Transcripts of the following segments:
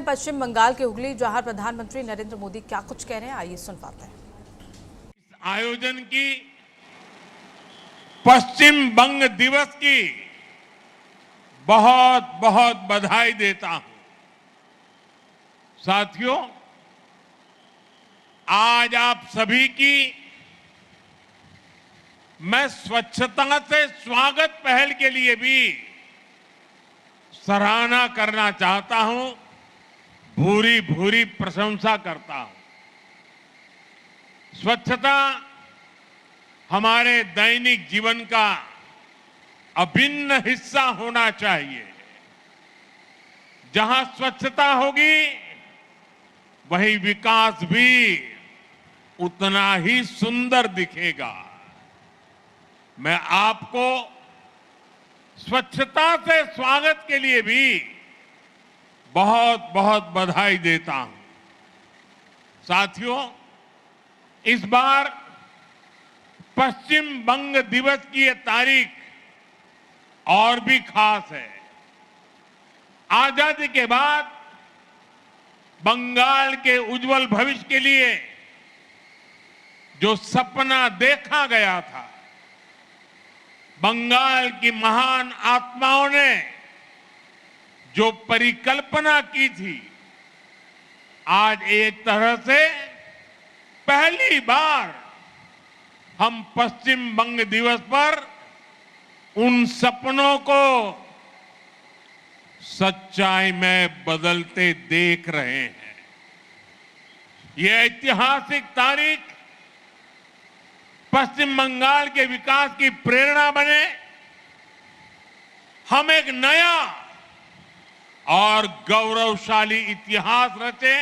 पश्चिम बंगाल के हुगली, जहां प्रधानमंत्री नरेंद्र मोदी क्या कुछ कह रहे हैं, आइए सुन पाते हैं। इस आयोजन की पश्चिम बंग दिवस की बहुत बहुत बधाई देता हूं। साथियों, आज आप सभी की मैं स्वच्छता से स्वागत पहल के लिए भी सराहना करना चाहता हूं, भूरी भूरी प्रशंसा करता हूं। स्वच्छता हमारे दैनिक जीवन का अभिन्न हिस्सा होना चाहिए। जहां स्वच्छता होगी, वहीं विकास भी उतना ही सुंदर दिखेगा। मैं आपको स्वच्छता से स्वागत के लिए भी बहुत बहुत बधाई देता हूं। साथियों, इस बार पश्चिम बंग दिवस की यह तारीख और भी खास है। आजादी के बाद बंगाल के उज्जवल भविष्य के लिए जो सपना देखा गया था, बंगाल की महान आत्माओं ने जो परिकल्पना की थी, आज एक तरह से पहली बार हम पश्चिम बंग दिवस पर उन सपनों को सच्चाई में बदलते देख रहे हैं। यह ऐतिहासिक तारीख पश्चिम बंगाल के विकास की प्रेरणा बने, हम एक नया और गौरवशाली इतिहास रचे।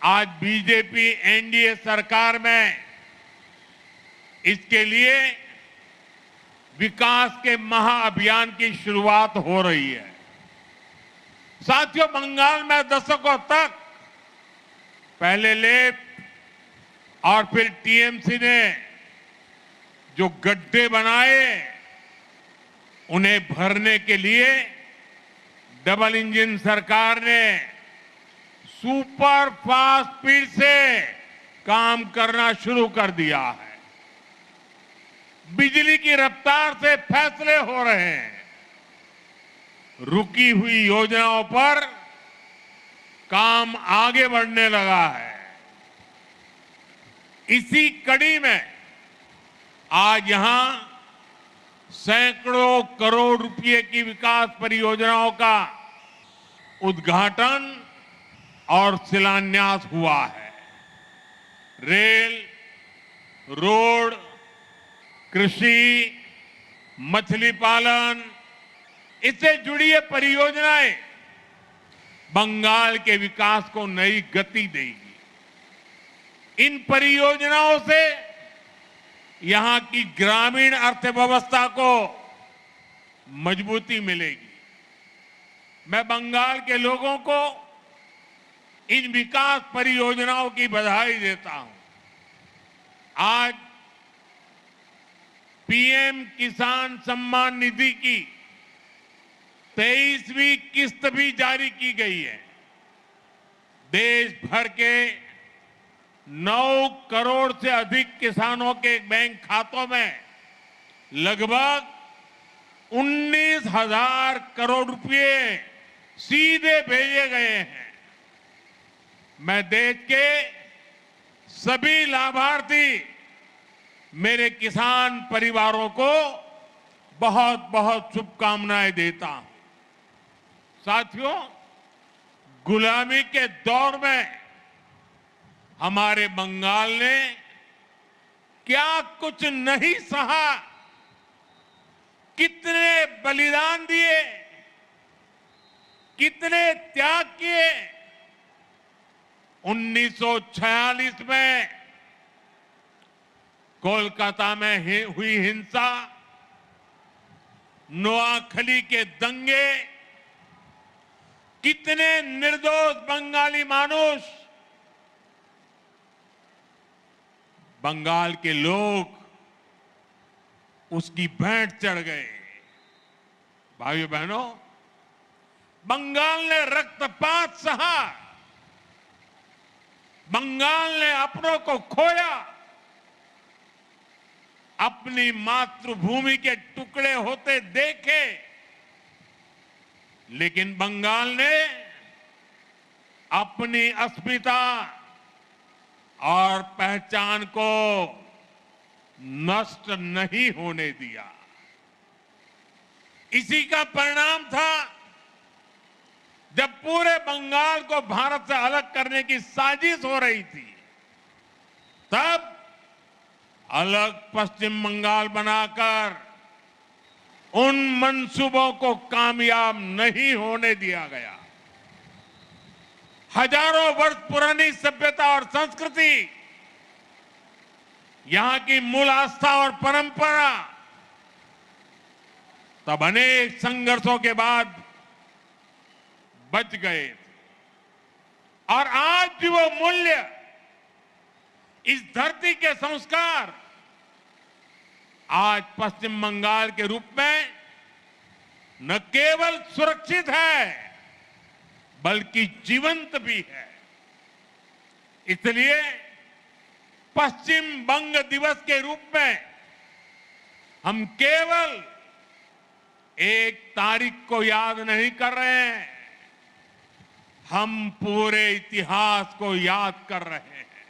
आज बीजेपी एनडीए सरकार में इसके लिए विकास के महाअभियान की शुरुआत हो रही है। साथियों, बंगाल में दशकों तक पहले लेफ्ट और फिर टीएमसी ने जो गड्ढे बनाए, उन्हें भरने के लिए डबल इंजन सरकार ने सुपर फास्ट स्पीड से काम करना शुरू कर दिया है। बिजली की रफ्तार से फैसले हो रहे हैं। रुकी हुई योजनाओं पर काम आगे बढ़ने लगा है। इसी कड़ी में आज यहां सैकड़ों करोड़ रुपए की विकास परियोजनाओं का उद्घाटन और शिलान्यास हुआ है। रेल, रोड, कृषि, मछली पालन, इससे जुड़ी ये परियोजनाएं बंगाल के विकास को नई गति देगी। इन परियोजनाओं से यहां की ग्रामीण अर्थव्यवस्था को मजबूती मिलेगी। मैं बंगाल के लोगों को इन विकास परियोजनाओं की बधाई देता हूं। आज पीएम किसान सम्मान निधि की 23वीं किस्त भी जारी की गई है। देश भर के 9 करोड़ से अधिक किसानों के बैंक खातों में लगभग 19,000 करोड़ रुपए सीधे भेजे गए हैं। मैं देश के सभी लाभार्थी, मेरे किसान परिवारों को बहुत बहुत शुभकामनाएं देता हूं। साथियों, गुलामी के दौर में हमारे बंगाल ने क्या कुछ नहीं सहा, कितने बलिदान दिए, कितने त्याग किए। 1946 में कोलकाता में हुई हिंसा, नोआखली के दंगे, कितने निर्दोष बंगाली मानुष, बंगाल के लोग उसकी भेंट चढ़ गए। भाइयों बहनों, बंगाल ने रक्तपात सहा, बंगाल ने अपनों को खोया, अपनी मातृभूमि के टुकड़े होते देखे, लेकिन बंगाल ने अपनी अस्मिता और पहचान को नष्ट नहीं होने दिया। इसी का परिणाम था जब पूरे बंगाल को भारत से अलग करने की साजिश हो रही थी, तब अलग पश्चिम बंगाल बनाकर उन मंसूबों को कामयाब नहीं होने दिया गया। हजारों वर्ष पुरानी सभ्यता और संस्कृति, यहां की मूल आस्था और परंपरा तब अनेक संघर्षों के बाद बच गए थे। और आज भी वो मूल्य, इस धरती के संस्कार आज पश्चिम बंगाल के रूप में न केवल सुरक्षित है बल्कि जीवंत भी है। इसलिए पश्चिम बंग दिवस के रूप में हम केवल एक तारीख को याद नहीं कर रहे हैं, हम पूरे इतिहास को याद कर रहे हैं।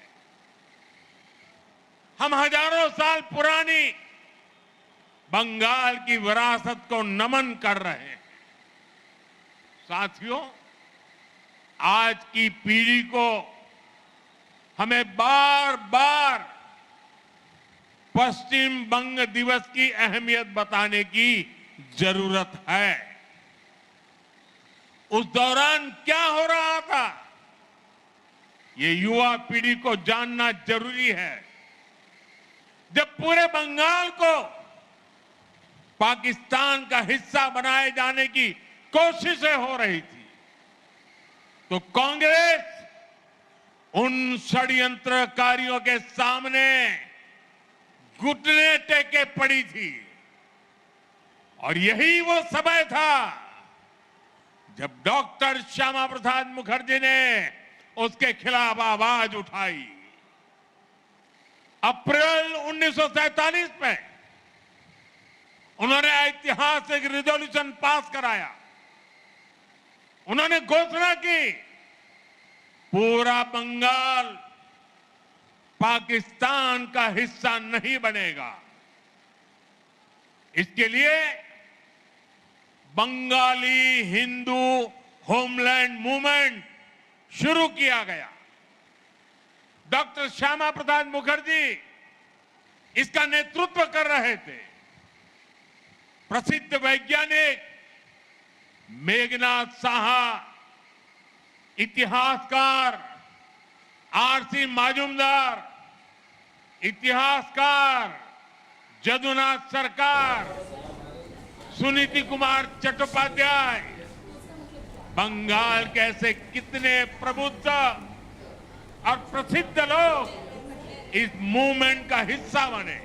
हम हजारों साल पुरानी बंगाल की विरासत को नमन कर रहे हैं। साथियों, आज की पीढ़ी को हमें बार बार पश्चिम बंग दिवस की अहमियत बताने की जरूरत है। उस दौरान क्या हो रहा था, ये युवा पीढ़ी को जानना जरूरी है। जब पूरे बंगाल को पाकिस्तान का हिस्सा बनाए जाने की कोशिशें हो रही थी, तो कांग्रेस उन षड्यंत्रकारियों के सामने घुटने टेके पड़ी थी। और यही वो समय था जब डॉक्टर श्यामा प्रसाद मुखर्जी ने उसके खिलाफ आवाज उठाई। अप्रैल 1947 में उन्होंने ऐतिहासिक रिजोल्यूशन पास कराया। उन्होंने घोषणा की, पूरा बंगाल पाकिस्तान का हिस्सा नहीं बनेगा। इसके लिए बंगाली हिंदू होमलैंड मूवमेंट शुरू किया गया। डॉक्टर श्यामा प्रसाद मुखर्जी इसका नेतृत्व कर रहे थे। प्रसिद्ध वैज्ञानिक मेघनाथ साहा, इतिहासकार आरसी माजुमदार, इतिहासकार जदुनाथ सरकार, सुनीति कुमार चट्टोपाध्याय, बंगाल के ऐसे कितने प्रबुद्ध और प्रसिद्ध लोग इस मूवमेंट का हिस्सा बने।